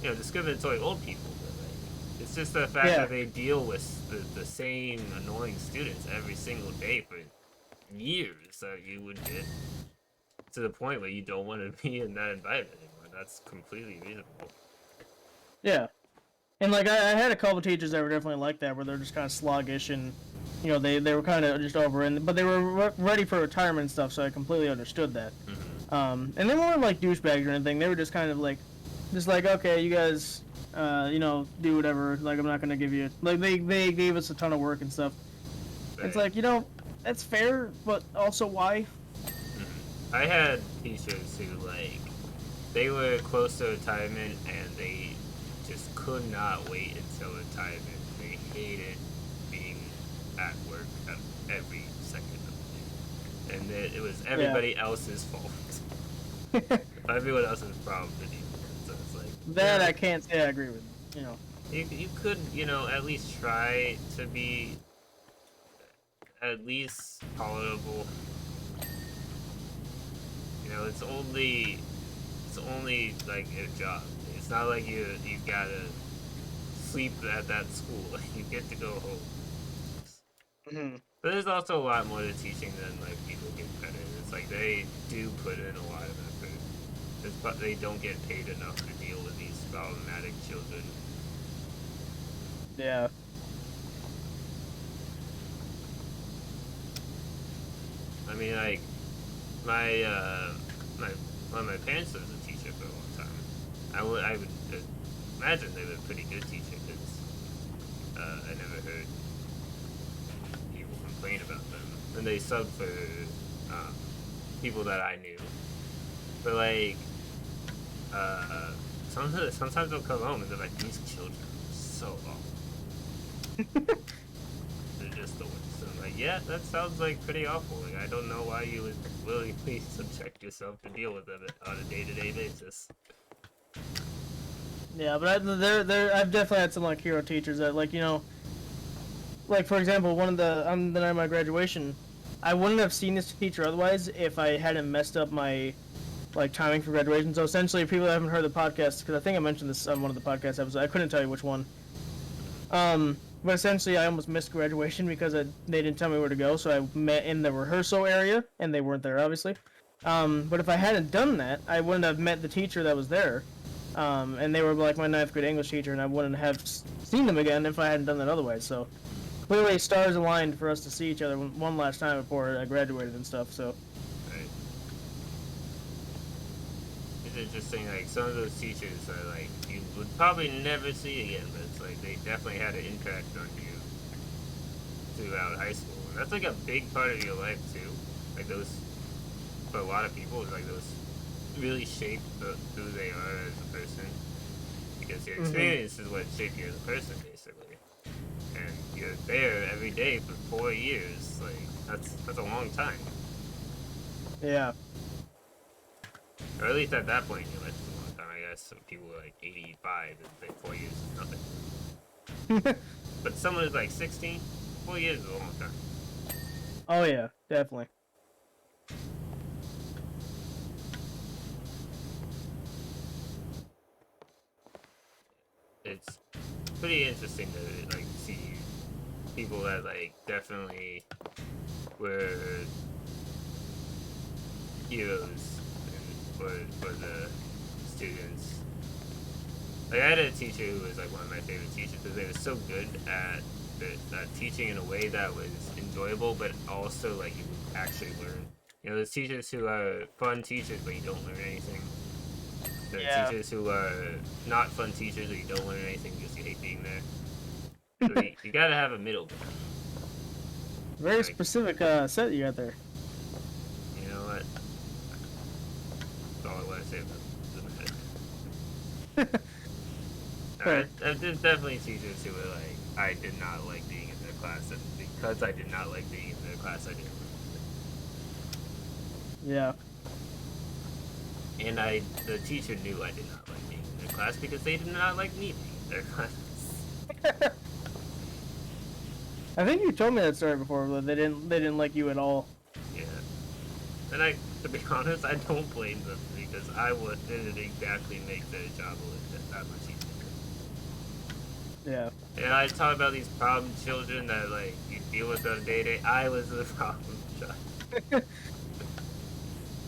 you know, discriminatory old people, but like it's just the fact that they deal with the same annoying students every single day for years that you would get to the point where you don't want to be in that environment anymore. That's completely reasonable. Yeah. And like I had a couple teachers that were definitely like that, where they're just kind of sluggish and, you know, they were kind of just over it, but they were ready for retirement and stuff, so I completely understood that. And they weren't like douchebags or anything. They were just kind of like, okay, you guys, you know, do whatever. Like I'm not gonna give you like they gave us a ton of work and stuff. Right. It's like, you know, that's fair, but also why? I had teachers who like they were close to retirement and they just could not wait until retirement. They hated being at work at every second of the day, and it was everybody else's fault. Everyone else's problem to deal with. So it's like that I can't say I agree with. You know, you could, you know, at least try to be at least tolerable. You know, it's only like a job. It's not like you gotta sleep at that school. Like you get to go home. But there's also a lot more to teaching than like people give credit. It's like they do put in a lot of effort, but they don't get paid enough to deal with these problematic children. Yeah. I mean, like my parents was a teacher for a long time. I would imagine they were a pretty good teacher because I never heard people complain about them. And they subbed for people that I knew. But like, sometimes they'll come home and they're like, these children are so awful. They're just the worst. So I'm like, yeah, that sounds like pretty awful. Like, I don't know why you would willingly subject yourself to deal with them on a day-to-day basis. Yeah, but I've definitely had some like hero teachers that like, you know, like for example, one of the night of my graduation, I wouldn't have seen this teacher otherwise if I hadn't messed up my like timing for graduation. So essentially, people that haven't heard the podcast, because I think I mentioned this on one of the podcast episodes, I couldn't tell you which one. But essentially, I almost missed graduation because they didn't tell me where to go. So I met in the rehearsal area, and they weren't there, obviously. But if I hadn't done that, I wouldn't have met the teacher that was there. And they were like my 9th grade English teacher, and I wouldn't have seen them again if I hadn't done that otherwise. So clearly, stars aligned for us to see each other one last time before I graduated and stuff. So. Right. It's interesting, like some of those teachers are like you would probably never see again, but it's like they definitely had an impact on you throughout high school, and that's like a big part of your life too. Like those, for a lot of people, it's like those really shape who they are as a person, because your experience is what shaped you as a person, basically. And you're there every day for 4 years. Like that's a long time. Yeah. Or at least at that point in your life, it's a long time. rest. Some people are like 85 and like 4 years is nothing. But someone who's like 16, 4 years is a long time. Oh yeah, definitely. It's pretty interesting to like see people that like definitely were heroes for the students. Like I had a teacher who was like one of my favorite teachers because they were so good at teaching in a way that was enjoyable, but also like you would actually learn. You know, there's teachers who are fun teachers, but you don't learn anything. There are teachers who are not fun teachers, but you don't learn anything because you hate being there. So you gotta have a middle ground. Very like, specific set you got there. You know what? That's all I want to say about the matter. There's definitely teachers who were like, I did not like being in their class, and because I did not like being in their class, I didn't learn. Yeah. And the teacher knew I did not like being in their class because they did not like me being in their class. I think you told me that story before, but they didn't like you at all. Yeah. And to be honest, I don't blame them because I didn't exactly make their job that much easier. Yeah. And I talk about these problem children that like you deal with on a day-to-day. I was the problem child.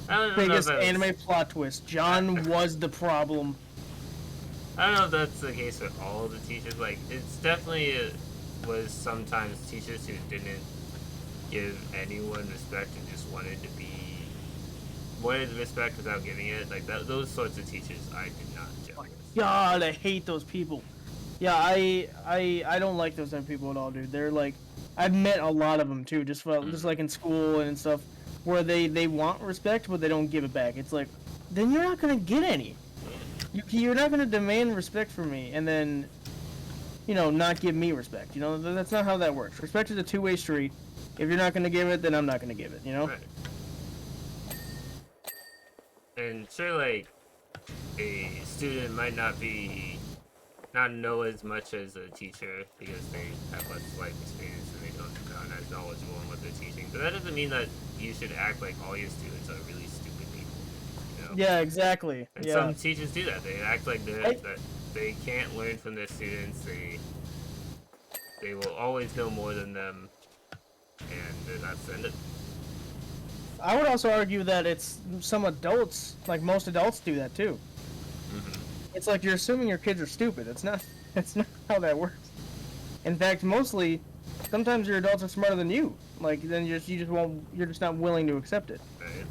I don't know Biggest anime plot twist. John was the problem. I don't know if that's the case with all the teachers. Like, it's definitely was sometimes teachers who didn't give anyone respect and just wanted respect without giving it. Like those sorts of teachers, I did not gel with. God, I hate those people. Yeah, I don't like those type of people at all, dude. They're like, I've met a lot of them too, just like in school and stuff, where they want respect but they don't give it back. It's like, then you're not gonna get any. You're not gonna demand respect from me and then, you know, not give me respect. You know, that's not how that works. Respect is a two-way street. If you're not gonna give it, then I'm not gonna give it. You know. Right. And sure, like a student might not know as much as a teacher because they have less life experience and they aren't as knowledgeable in what they're teaching. But that doesn't mean that you should act like all your students are really stupid people. You know? Yeah, exactly. And yeah. some teachers do that. They act like that they can't learn from their students. They will always know more than them, and that's the end of it. I would also argue that it's some adults, like most adults, do that too. Mm-hmm. It's like you're assuming your kids are stupid. It's not. It's not how that works. In fact, mostly, sometimes your adults are smarter than you. Like then you just won't. You're just not willing to accept it. Right.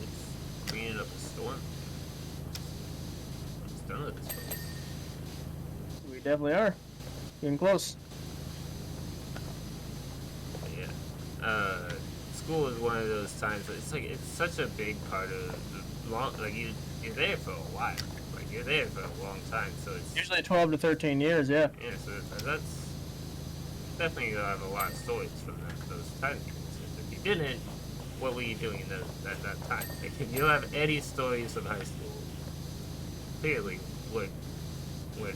It's cleaning up a storm. It's done with this place. We definitely are. Getting close. But yeah. School is one of those times. It's like it's such a big part of the long. Like you're there for a while. Like you're there for a long time. So it's Usually 12 to 13 years. Yeah. yeah. So that's definitely gonna have a lot of stories from those time periods. If you didn't, what were you doing in that time? If you don't have any stories from high school, clearly would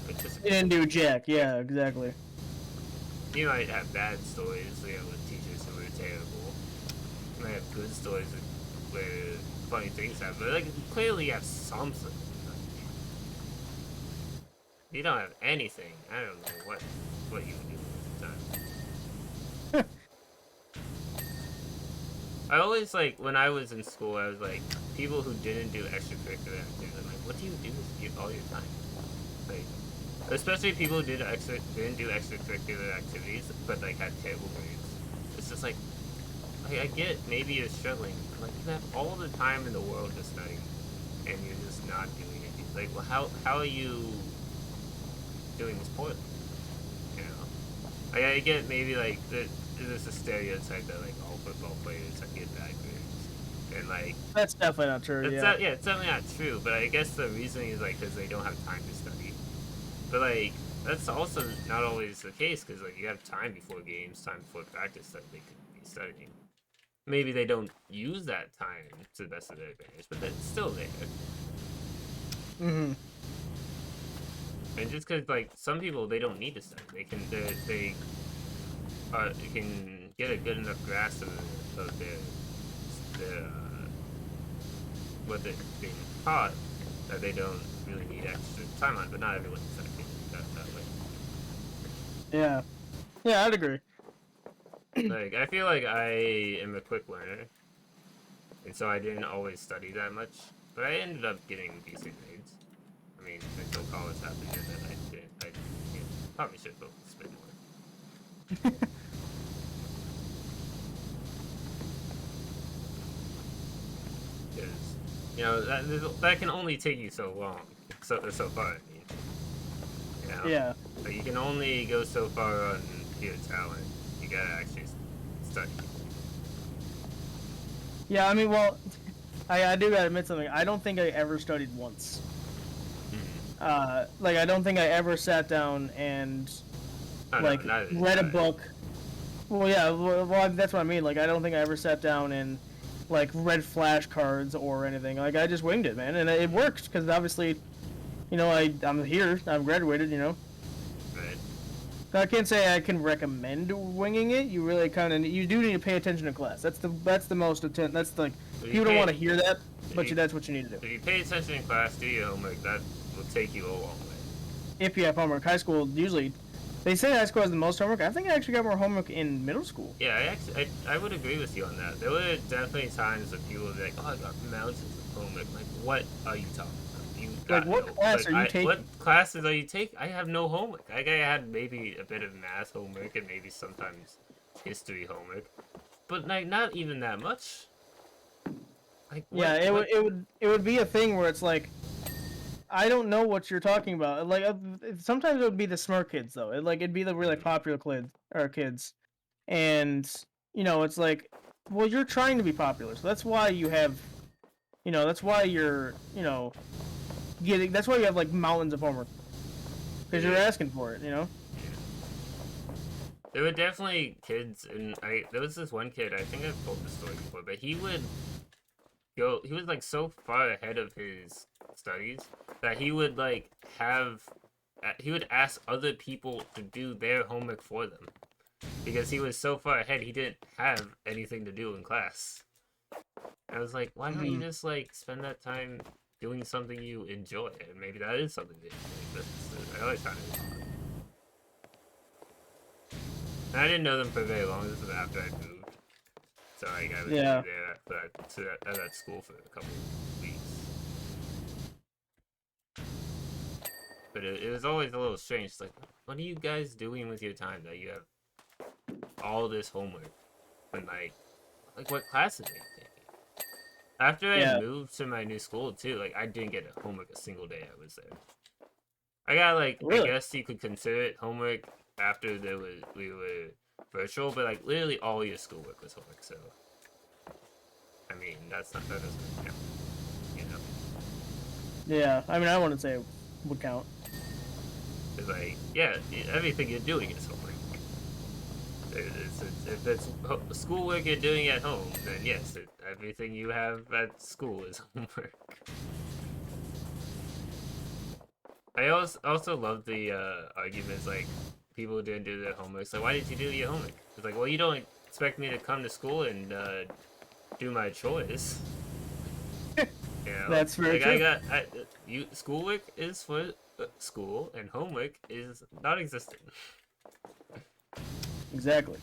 participate. You didn't do jack. Yeah, exactly. You might have bad stories, you know, with teachers who were terrible. You might have good stories where funny things happen, but like clearly you have something. You don't have anything. I don't know what you would do at the time. I always like when I was in school. I was like people who didn't do extracurricular activities. I'm like, what do you do with all your time? Like, especially people who didn't do extracurricular activities, but like had terrible grades. It's just like, I get maybe you're struggling. Like you have all the time in the world to study, and you're just not doing it. Like, well, how are you doing this poorly? You know, I get maybe like there's a stereotype that like all football players get bad grades, and like That's definitely not true. Yeah. It's definitely not true. But I guess the reasoning is like because they don't have time to study. But like that's also not always the case because like you have time before games, time before practice that they could be studying. maybe they don't use that time to the best of their advantage, but it's still there. Mm-hmm. And just because, like, some people, they don't need to study. They can get a good enough grasp of their what they're being taught that they don't really need extra time on. But not everyone's that way. Yeah. Yeah, I'd agree. Like, I feel like I am a quick learner, and so I didn't always study that much. But I ended up getting decent grades. I mean, until college happened, and then I didn't. Probably should focus a bit more. Because that can only take you so long, so far. I mean, Yeah. But you can only go so far on pure talent. You gotta actually study. Yeah, I mean, well, I do gotta admit something. I don't think I ever studied once. Like, I don't think I ever sat down and read a book. Well, yeah, well, that's what I mean. Like, I don't think I ever sat down and like read flashcards or anything. Like, I just winged it, man, and it worked because obviously, I'm here, I'm graduated, Right. I can't say I can recommend winging it. You really you do need to pay attention to class. That's the most attention. That's like people don't want to hear that, but that's what you need to do. If you pay attention in class, do your homework. That will take you a long way. If you have homework, high school usually. They say high school has the most homework. I think I actually got more homework in middle school. Yeah, I would agree with you on that. There were definitely times when people would be like, "Oh, I got mountains of homework." Like, what are you talking about? You got what class are you taking? What classes are you taking? I have no homework. I had maybe a bit of math homework and maybe sometimes history homework, but like not even that much. Like, yeah, it would be a thing where it's like, I don't know what you're talking about. Like, sometimes it would be the smart kids though. It'd be the really popular kids, and it's like, well, you're trying to be popular, so that's why you have, that's why you're, getting. That's why you have like mountains of homework, because you're asking for it. There were definitely kids, and there was this one kid. I think I've told this story before, but he was like so far ahead of his studies that he would ask other people to do their homework for them because he was so far ahead he didn't have anything to do in class. I was like, why don't you just like spend that time doing something you enjoy? And maybe that is something that you enjoy, but I always found it hard. And I didn't know them for very long. This was after I moved. So like, I was there at that school for a couple of weeks. But it was always a little strange. It's like, what are you guys doing with your time that you have all this homework? And like what classes are you taking? After I moved to my new school too, like I didn't get homework a single day I was there. I got really? I guess you could consider it homework after we were virtual, but like literally all your schoolwork was homework. So I mean, that doesn't count, Yeah, I mean, I wouldn't say it would count. It's like, yeah, everything you're doing is homework. If it's schoolwork you're doing at home, then yes, everything you have at school is homework. I also love the arguments like people didn't do their homework. So why did you do your homework? It's like, well, you don't expect me to come to school and do my chores. That's very true. Schoolwork is for school, and homework is non-existent. Exactly.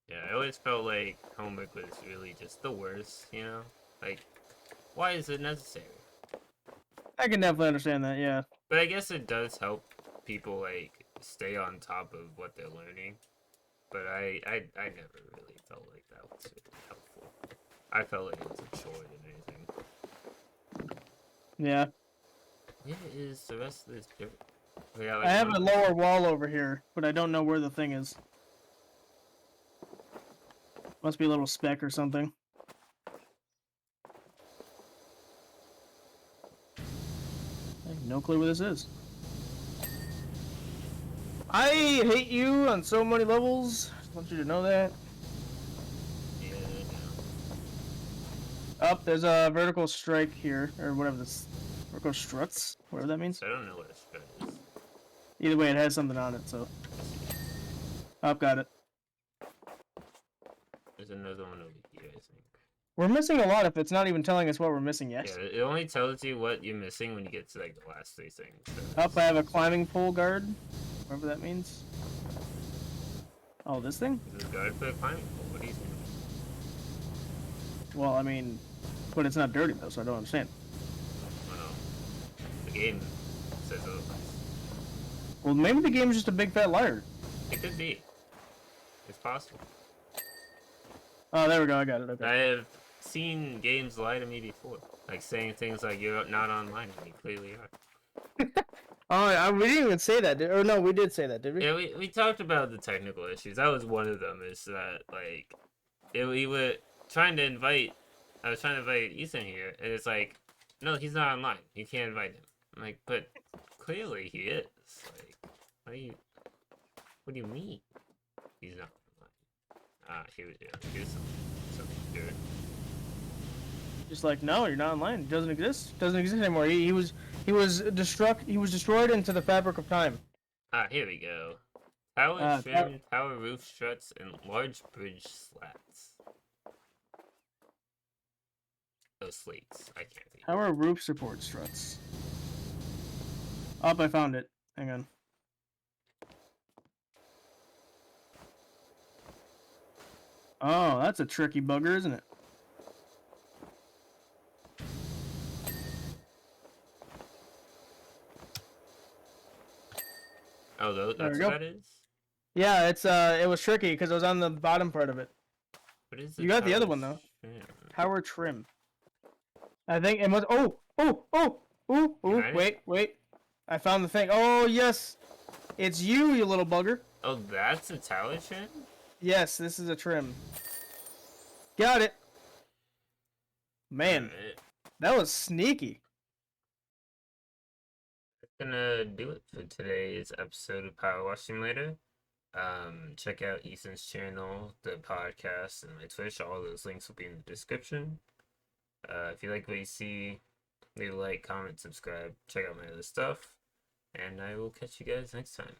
Yeah, I always felt like homework was really just the worst, Like, why is it necessary? I can definitely understand that, yeah. But I guess it does help people, like, stay on top of what they're learning. But I never really felt like that was really helpful. I felt like it was a chore than anything. Yeah. Where is the rest of this dirt? I have a lower wall over here, but I don't know where the thing is. Must be a little speck or something. I have no clue where this is. I hate you on so many levels. I want you to know that. Yeah, Up, there's a vertical strike here, or whatever this vertical struts, whatever that means. I don't know what a strut is. Either way, it has something on it, so. Up, got it. There's another one over here, I think. We're missing a lot if it's not even telling us what we're missing yet. Yeah, it only tells you what you're missing when you get to like the last 3 things. So Up, I have a climbing pole guard, whatever that means. Oh, this thing? this is guard for a climbing pole. What do you think? Well, I mean, but it's not dirty though, so I don't understand. Well, the game says otherwise. Well, maybe the game's just a big fat liar. It could be. It's possible. Oh, there we go, I got it, okay. I have seen games lie to me before. Like saying things like you're not online and you clearly are. Oh, we didn't even say that, or no, we did say that, did we? Yeah, we talked about the technical issues. That was one of them, is that, like, we were trying to invite, I was trying to invite Ethan here, and it's like, no, he's not online. You can't invite him. I'm like, but clearly he is. Like, what do you mean he's not online? Here's something here. Just like, no, you're not online. It doesn't exist. It doesn't exist anymore. He was destroyed into the fabric of time. Here we go. Tower trim, tower roof struts, and large bridge slats. Those slates. I can't read. Tower roof support struts. Oh, I found it. Hang on. Oh, that's a tricky bugger, isn't it? Oh, that's what that is? Yeah, it was tricky because it was on the bottom part of it. What is You got the other one though. Tower trim. I think it must. Oh, wait. I found the thing. Oh yes, it's you little bugger. Oh, that's a tower trim? Yes, this is a trim. Got it. Man, that was sneaky. Gonna do it for today's episode of Powerwash Simulator. Check out Ethan's channel, the podcast, and my Twitch. All those links will be in the description. If you like what you see, leave a like, comment, subscribe, check out my other stuff, and I will catch you guys next time.